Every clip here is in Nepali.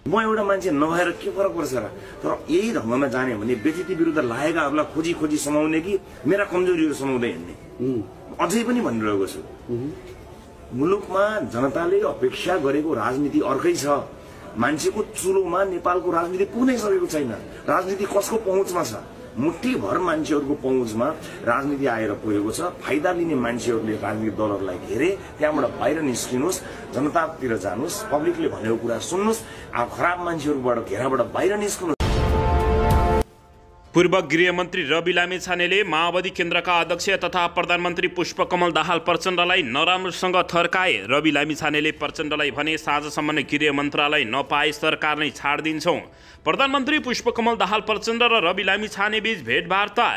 म एउटा मान्छे नभएर के फरक पर्छ र? तर यही ढङ्गमा जाने भने व्यक्ति विरुद्ध लागेकाहरूलाई खोजी खोजी समाउने कि मेरा कमजोरीहरू समाउँदै हिँड्ने। अझै पनि भनिरहेको छु, मुलुकमा जनताले अपेक्षा गरेको राजनीति अर्कै छ। मान्छेको चुलोमा नेपालको राजनीति पुग्नै सकेको छैन। राजनीति कसको पहुँचमा छ? मुठीभर मान्छेहरूको पहुँचमा राजनीति आएर पुगेको छ। फाइदा लिने मान्छेहरूले राजनीतिक दलहरूलाई घेरे, त्यहाँबाट बाहिर निस्किनुहोस्, जनतातिर जानुहोस्, पब्लिकले भनेको कुरा सुन्नुहोस्, खराब मान्छेहरूबाट घेराबाट बाहिर निस्किनुहोस्। पूर्व गृहमन्त्री रवि लामिछानेले माओवादी केन्द्रका अध्यक्ष तथा प्रधानमन्त्री पुष्पकमल दाहाल प्रचण्डलाई नराम्रोसँग थर्काए। रवि लामिछानेले प्रचण्डलाई भने साँझसम्म गृह मन्त्रालय नपाए सरकार नै छाड्दिन्छौँ। प्रधानमन्त्री पुष्पकमल दाहाल प्रचण्ड र रवि लामिछाने बीच भेटवार्ता।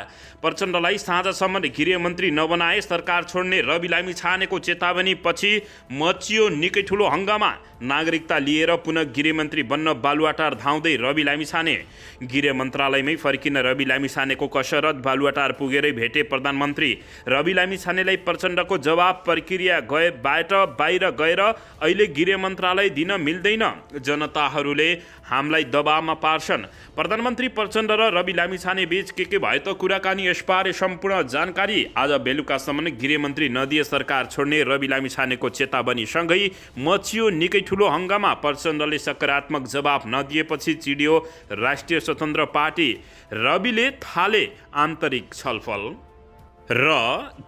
प्रचण्डलाई साँझसम्म गृहमन्त्री नबनाए सरकार छोड्ने रवि लामिछानेको चेतावनी पछि मचियो निकै ठुलो हङ्गामा। नागरिकता लिएर पुनः गृहमन्त्री बन्न बालुवाटार धाउँदै रवि लामिछाने। गृह मन्त्रालयमै फर्किन रवि लामिछानेको कसरत। बालुवाटार पुगेरै भेटे प्रधानमन्त्री। रवि लामिछानेलाई प्रचण्डको जवाब प्रक्रिया बाट बाहिर गएर अहिले गृह मन्त्रालय दिन मिल्दैन, जनताहरूले हामीलाई दबावमा पार्छन्। प्रधानमन्त्री प्रचण्ड र रवि लामिछाने बीच के भयो त कुराकानी, यसबारे सम्पूर्ण जानकारी आज बेलुकासम्म गृहमन्त्री नदिए सरकार छोड्ने रवि लामिछानेको चेतावनीसँगै मचियो निकै ठुलो हङ्गामा। प्रचण्डले सकारात्मक जवाब नदिएपछि चिडियो राष्ट्रिय स्वतन्त्र पार्टी। रविले थाले आन्तरिक छलफल र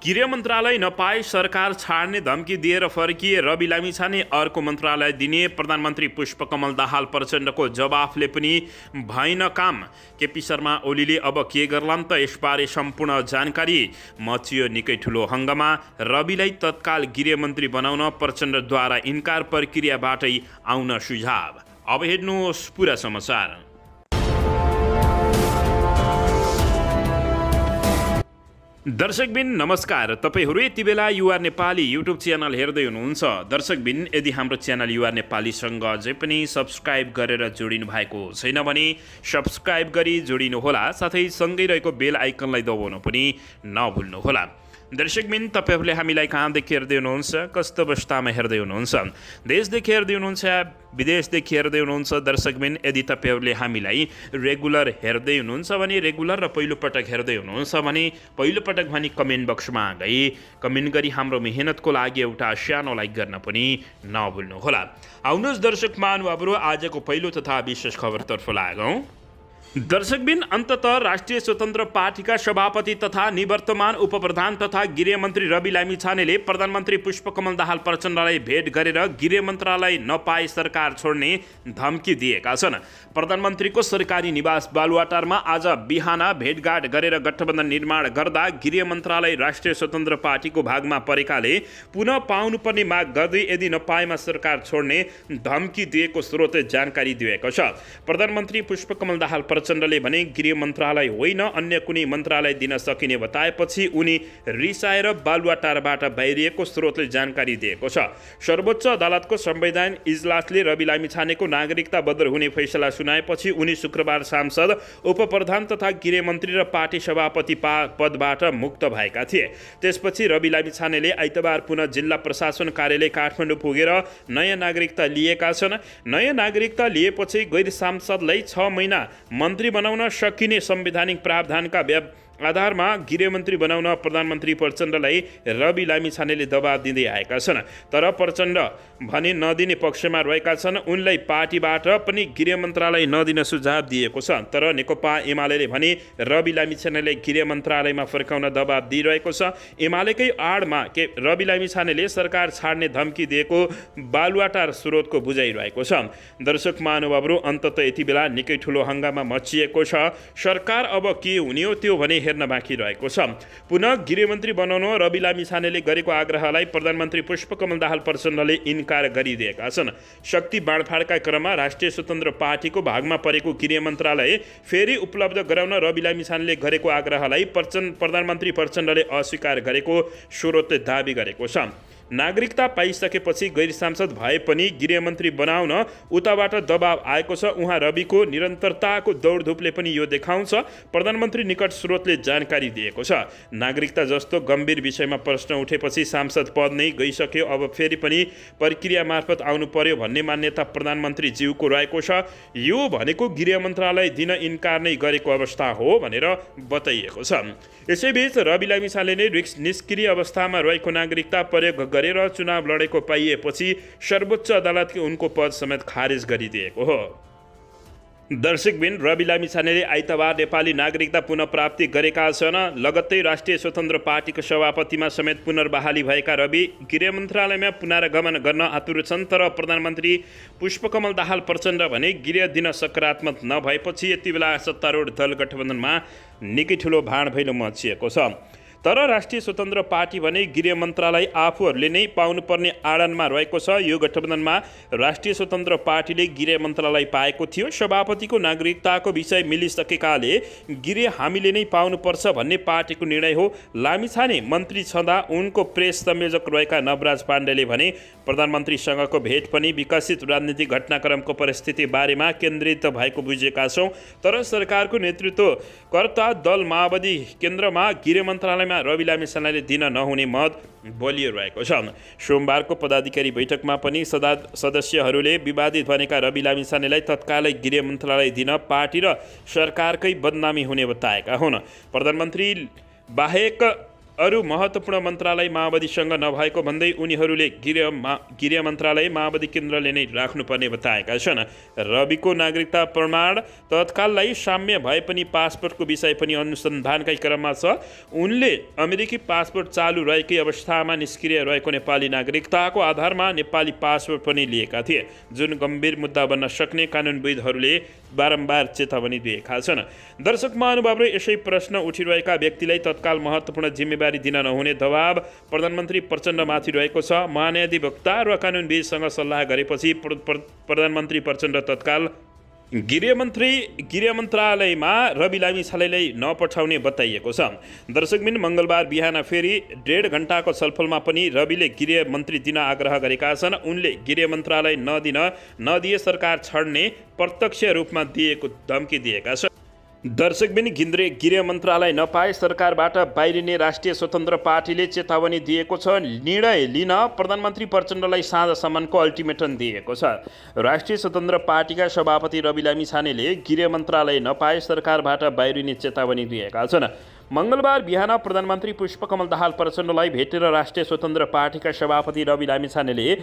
गृह मन्त्रालय नपाए सरकार छाड्ने धम्की दिएर फर्किए रवि लामिछाने। अर्को मन्त्रालय दिने प्रधानमन्त्री पुष्पकमल दाहाल प्रचण्डको जवाफले पनि भएन काम। केपी शर्मा ओलीले अब के गर्लान् त, यसबारे सम्पूर्ण जानकारी। मचियो निकै ठुलो हङ्गामा। रविलाई तत्काल गृहमन्त्री बनाउन प्रचण्डद्वारा इन्कार प्रक्रियाबाटै आउन सुझाव। अब हेर्नुहोस् पुरा समाचार। दर्शकबिन नमस्कार, तपाईहरू यति बेला युआर नेपाली युट्युब च्यानल हेर्दै हुनुहुन्छ। दर्शकबिन यदि हाम्रो च्यानल युआर नेपालीसँग अझै पनि सब्सक्राइब गरेर जोडिनु भएको छैन भने सब्सक्राइब गरी जोडिनुहोला, साथै सँगै रहेको बेल आइकनलाई दबाउन पनि नभुल्नुहोला। दर्शकबिन तपाईहरूले हामीलाई कहाँदेखि हेर्दै हुनुहुन्छ, कस्तो अवस्थामा हेर्दै हुनुहुन्छ, देशदेखि हेर्दै हुनुहुन्छ, विदेशदेखि हेर्दै हुनुहुन्छ। दर्शकबिन यदि तपाईँहरूले हामीलाई रेगुलर हेर्दै हुनुहुन्छ भने, रेगुलर र पहिलोपटक हेर्दै हुनुहुन्छ भने पहिलोपटक भने कमेन्ट बक्समा गई कमेन्ट गरी हाम्रो मेहनतको लागि एउटा सानो लाइक गर्न पनि नभुल्नुहोला। आउनुहोस् दर्शक महानुभावहरू, आजको पहिलो तथा विशेष खबरतर्फ लागौँ। दर्शकबिन अन्ततः राष्ट्रिय स्वतन्त्र पार्टीका सभापति तथा निवर्तमान उपप्रधान तथा गृहमन्त्री रवि लामिछानेले प्रधानमन्त्री पुष्पकमल दाहाल प्रचण्डलाई भेट गरेर गृह मन्त्रालय नपाए सरकार छोड्ने धम्की दिएका छन्। प्रधानमन्त्रीको सरकारी निवास बालुवाटारमा आज बिहान भेटघाट गरेर गठबन्धन निर्माण गर्दा गृह मन्त्रालय राष्ट्रिय स्वतन्त्र पार्टीको भागमा परेकाले पुनः पाउनुपर्ने माग गर्दै यदि नपाएमा सरकार छोड्ने धम्की दिएको स्रोतले जानकारी दिएको छ। प्रधानमन्त्री पुष्पकमल दाहाल प्रचण्डले भने गृह मन्त्रालय होइन अन्य कुनै मन्त्रालय दिन सकिने बताएपछि उनी रिसाएर बालुवाटारबाट बाहिरिएको स्रोतले जानकारी दिएको छ। सर्वोच्च अदालतको संविधान इजलासले रवि लामिछानेको नागरिकता बदर हुने फैसला सुनाएपछि उनी शुक्रबार सांसद, उपप्रधान तथा गृहमन्त्री र पार्टी सभापति पदबाट मुक्त भएका थिए। त्यसपछि रवि लामिछानेले आइतबार पुनः जिल्ला प्रशासन कार्यालय काठमाडौँ पुगेर नयाँ नागरिकता लिएका छन्। नयाँ नागरिकता लिएपछि गैर सांसदलाई 6 महिना मन्त्री बनाउन सकिने संवैधानिक प्रावधानका आधारमा गृहमन्त्री बनाउन प्रधानमन्त्री प्रचण्डलाई रवि लामिछानेले दबाब दिँदै आएका छन्। तर प्रचण्ड भने नदिने पक्षमा रहेका छन्। उनलाई पार्टीबाट पनि गृह मन्त्रालय नदिन सुझाव दिएको छ। तर नेकपा एमाले भने रवि लामिछानेलाई गृह मन्त्रालयमा फर्काउन दबाब दिइरहेको छ। एमालेकै आडमा रवि लामिछानेले सरकार छाड्ने धम्की दिएको बालुवाटार स्रोतको बुझाइरहेको छ। दर्शक महानुभावहरू, अन्ततः यति बेला निकै ठुलो हङ्गामा मचिएको छ। सरकार अब के हुने हो त्यो भने हेर्न बाँकी रहेको छ। पुनः गृहमन्त्री बनाउन रवि लामिछानेले गरेको आग्रहलाई प्रधानमन्त्री पुष्पकमल दाहाल प्रचण्डले इन्कार गरिदिएका छन्। शक्ति बाँडफाँडका क्रममा राष्ट्रिय स्वतन्त्र पार्टीको भागमा परेको गृह मन्त्रालय फेरि उपलब्ध गराउन रवि लामिछानेले गरेको आग्रहलाई प्रधानमन्त्री प्रचण्डले अस्वीकार गरेको स्रोतले दाबी गरेको छ। नागरिकता पाइसकेपछि गैर सांसद भए पनि गृहमन्त्री बनाउन उताबाट दबाव आएको छ। उहाँ रविको निरन्तरताको दौडधुपले पनि यो देखाउँछ, प्रधानमन्त्री निकट स्रोतले जानकारी दिएको छ। नागरिकता जस्तो गम्भीर विषयमा प्रश्न उठेपछि सांसद पद नै गइसक्यो, अब फेरि पनि प्रक्रिया मार्फत आउनु पर्यो भन्ने मान्यता प्रधानमन्त्री ज्यूको रहेको छ। यो भनेको गृह मन्त्रालय दिन इन्कार नै गरेको अवस्था हो भनेर बताइएको छ। यसैबीच रवि लामिछाने नै निष्क्रिय अवस्थामा रहेको नागरिकता प्रयोग गरेर चुनाव लडेको पाइएपछि सर्वोच्च अदालतले उनको पद समेत खारेज गरिदिएको हो। दर्शकबिन, रवि लामिछानेले आइतबार नेपाली नागरिकता पुनः प्राप्ति गरेका छन्। लगत्तै राष्ट्रिय स्वतन्त्र पार्टीको सभापतिमा समेत पुनर्बहाली भएका रवि गृह मन्त्रालयमा पुनरागमन गर्न आतुर छन्। तर प्रधानमन्त्री पुष्पकमल दाहाल प्रचण्ड भने गृह दिन सकारात्मक नभएपछि यति बेला सत्तारूढ दल गठबन्धनमा निकै ठुलो भाँडभैलो मचिएको छ। तर राष्ट्रिय स्वतन्त्र पार्टी भने गृह मन्त्रालय आफूहरूले नै पाउनुपर्ने आडनमा रहेको छ। यो गठबन्धनमा राष्ट्रिय स्वतन्त्र पार्टीले गृह मन्त्रालय पाएको थियो। सभापतिको नागरिकताको विषय मिलिसकेकाले गृह हामीले नै पाउनुपर्छ भन्ने पार्टीको निर्णय हो। लामिछाने मन्त्री छँदा उनको प्रेस संयोजक रहेका नवराज पाण्डेले भने प्रधानमन्त्रीसँगको भेट पनि विकसित राजनीतिक घटनाक्रमको परिस्थिति बारेमा केन्द्रित भएको बुझेका छौँ। तर सरकारको नेतृत्वकर्ता दल माओवादी केन्द्रमा गृह मन्त्रालयमा रवि लामिछानेले दिन नहुने मत बलियो रहेको छ। सोमबारको पदाधिकारी बैठकमा पनि सदस्यहरूले विवादित बनेका रवि लामिछानेलाई तत्कालै गृह मन्त्रालय दिन पार्टी र सरकारकै बदनामी हुने बताएका हुन्। प्रधानमन्त्री बाहेक अरू महत्त्वपूर्ण मन्त्रालय माओवादीसँग नभएको भन्दै उनीहरूले गृह मन्त्रालय माओवादी केन्द्रले नै राख्नुपर्ने बताएका छन्। रविको नागरिकता प्रमाण तत्काललाई साम्य भए पनि पासपोर्टको विषय पनि अनुसन्धानकै क्रममा छ। उनले अमेरिकी पासपोर्ट चालु रहेकै अवस्थामा निष्क्रिय रहेको नेपाली नागरिकताको आधारमा नेपाली पासपोर्ट पनि लिएका थिए, जुन गम्भीर मुद्दा बन्न सक्ने कानुनविदहरूले बारम्बार चेतावनी दिएका छन्। दर्शक महानुभाव, यसै प्रश्न उठिरहेका व्यक्तिलाई तत्काल महत्त्वपूर्ण जिम्मेवारी दिन नहुने दबाव प्रधानमन्त्री प्रचण्डमाथि रहेको छ। महाधिवक्ता र कानुनविदसँग सल्लाह गरेपछि प्रधानमन्त्री प्रचण्ड तत्काल गृह मन्त्रालयमा रवि लामिछानेलाई नपठाउने बताइएको छ। दर्शकबिन, मङ्गलबार बिहान फेरि 1.5 घण्टाको छलफलमा पनि रविले गृह मन्त्री दिन आग्रह गरेका छन्। उनले गृह मन्त्रालय नदिए सरकार छड्ने प्रत्यक्ष रूपमा दिएको धम्की दिएका छन्। दर्शकबिन, गृह मन्त्रालय नपाए सरकारबाट बाहिरिने राष्ट्रिय स्वतन्त्र पार्टीले चेतावनी दिएको छ। निर्णय लिन प्रधानमन्त्री प्रचण्डलाई साँझसम्मको अल्टिमेटम दिएको छ। राष्ट्रिय स्वतन्त्र पार्टीका सभापति रवि लामिछानेले गृह मन्त्रालय नपाए सरकारबाट बाहिरिने चेतावनी दिएका छन्। मङ्गलबार बिहान प्रधानमन्त्री पुष्पकमल दाहाल प्रचण्डलाई भेटेर राष्ट्रिय स्वतन्त्र पार्टीका सभापति रवि लामिछानेले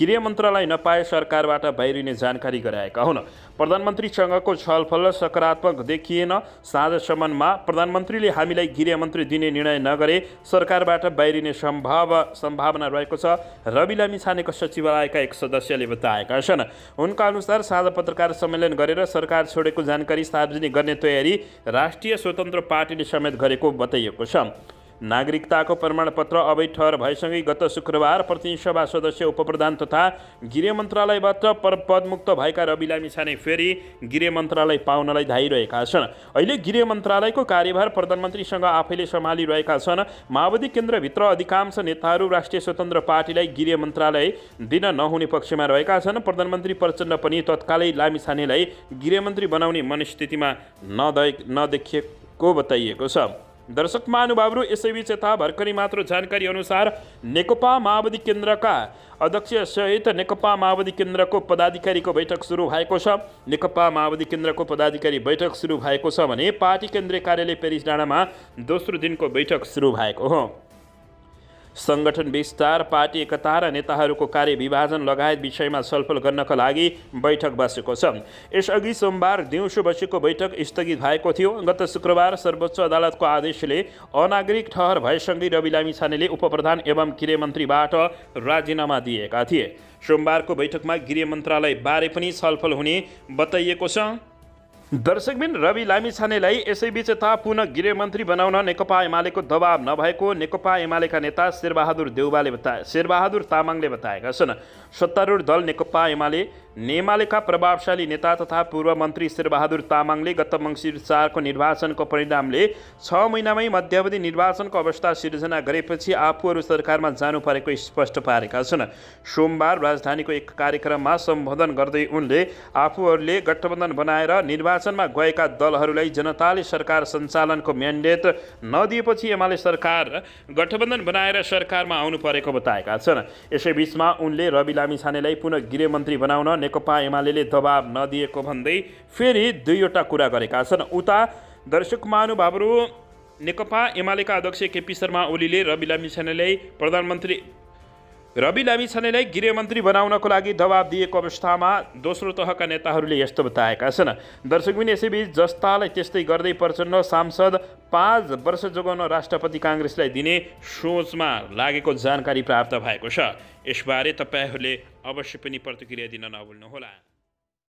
गृह मन्त्रालय नपाए सरकारबाट बाहिरिने जानकारी गराएका हुन्। प्रधानमन्त्रीसँगको छलफल सकारात्मक देखिएन। साँझसम्ममा प्रधानमन्त्रीले हामीलाई गृहमन्त्री दिने निर्णय नगरे सरकारबाट बाहिरिने सम्भावना रहेको छ, रवि लामिछानेको सचिवालयका एक सदस्यले बताएका छन्। उनका अनुसार साझा पत्रकार सम्मेलन गरेर सरकार छोडेको जानकारी सार्वजनिक गर्ने तयारी राष्ट्रिय स्वतन्त्र पार्टीले समेत गरेको बताइएको छ। नागरिकताको प्रमाणपत्र अवैध ठहर भएसँगै गत शुक्रबार प्रतिनिधि सभा सदस्य उपप्रधान तथा गृह मन्त्रालयबाट पदमुक्त भएका रवि लामिछाने फेरि गृह मन्त्रालय पाउनलाई धाइरहेका छन्। अहिले गृह मन्त्रालयको कार्यभार प्रधानमन्त्रीसँग आफैले सम्हालिरहेका छन्। माओवादी केन्द्रभित्र अधिकांश नेताहरू राष्ट्रिय स्वतन्त्र पार्टीलाई गृह मन्त्रालय दिन नहुने पक्षमा रहेका छन्। प्रधानमन्त्री प्रचण्ड पनि तत्कालै लामिछानेलाई गृहमन्त्री बनाउने मनस्थितिमा नदेखिएको बताइएको छ। दर्शक महानुभावहरू, यसैबीच यता भर्खरै मात्र जानकारी अनुसार नेकपा माओवादी केन्द्रका अध्यक्षसहित नेकपा माओवादी केन्द्रको पदाधिकारीको बैठक सुरु भएको छ। नेकपा माओवादी केन्द्रको पदाधिकारी बैठक सुरु भएको छ भने पार्टी केन्द्रीय कार्यालय पेरिस डाँडामा दोस्रो दिनको बैठक सुरु भएको हो। सङ्गठन विस्तार, पार्टी एकता र नेताहरूको कार्य विभाजन लगायत विषयमा छलफल गर्नका लागि बैठक बसेको छ। यसअघि सोमबार दिउँसो बसेको बैठक स्थगित भएको थियो। गत शुक्रबार सर्वोच्च अदालतको आदेशले अनागरिक ठहर भएसँगै रवि लामिछानेले उपप्रधान एवं गृहमन्त्रीबाट राजीनामा दिएका थिए। सोमबारको बैठकमा गृह मन्त्रालय बारे पनि छलफल हुने बताइएको छ। दर्शकबिन रवि लामिछानेलाई यसैबीच यता पुनः गृहमन्त्री बनाउन नेकपा एमालेको दबाब नभएको नेकपा एमालेका नेता शेरबहादुर तामाङले बताएका छन्। सत्तारूढ दल नेकपा एमालेका प्रभावशाली नेता तथा पूर्व मन्त्री शेरबहादुर तामाङले गत मङ्सिर 4 को निर्वाचनको परिणामले 6 महिनामै मध्यावधि निर्वाचनको अवस्था सिर्जना गरेपछि आफूहरू सरकारमा जानु परेको स्पष्ट पारेका छन्। सोमबार राजधानीको एक कार्यक्रममा सम्बोधन गर्दै उनले आफूहरूले गठबन्धन बनाएर निर्वाचनमा गएका दलहरूलाई जनताले सरकार सञ्चालनको म्यान्डेट नदिएपछि एमाले सरकार गठबन्धन बनाएर सरकारमा आउनु परेको बताएका छन्। यसैबीचमा उनले रवि लामिछानेलाई पुनः गृहमन्त्री बनाउन नेकपा एमालेले दबाब नदिएको भन्दै फेरि दुईवटा कुरा गरेका छन्। उता दर्शक महानुभावहरू, नेकपा एमालेका अध्यक्ष केपी शर्मा ओलीले रवि लामिछानेलाई गृहमन्त्री बनाउनको लागि दबाब दिएको अवस्थामा दोस्रो तहका नेताहरूले यस्तो बताएका छन्। दर्शकबिन यसैबीच जस्तालाई त्यस्तै गर्दै प्रचण्ड सांसद 5 वर्ष जोगाउन राष्ट्रपति काङ्ग्रेसलाई दिने सोचमा लागेको जानकारी प्राप्त भएको छ। यसबारे तपाईहरूले अवश्य पनि प्रतिक्रिया दिन नभुल्नुहोला।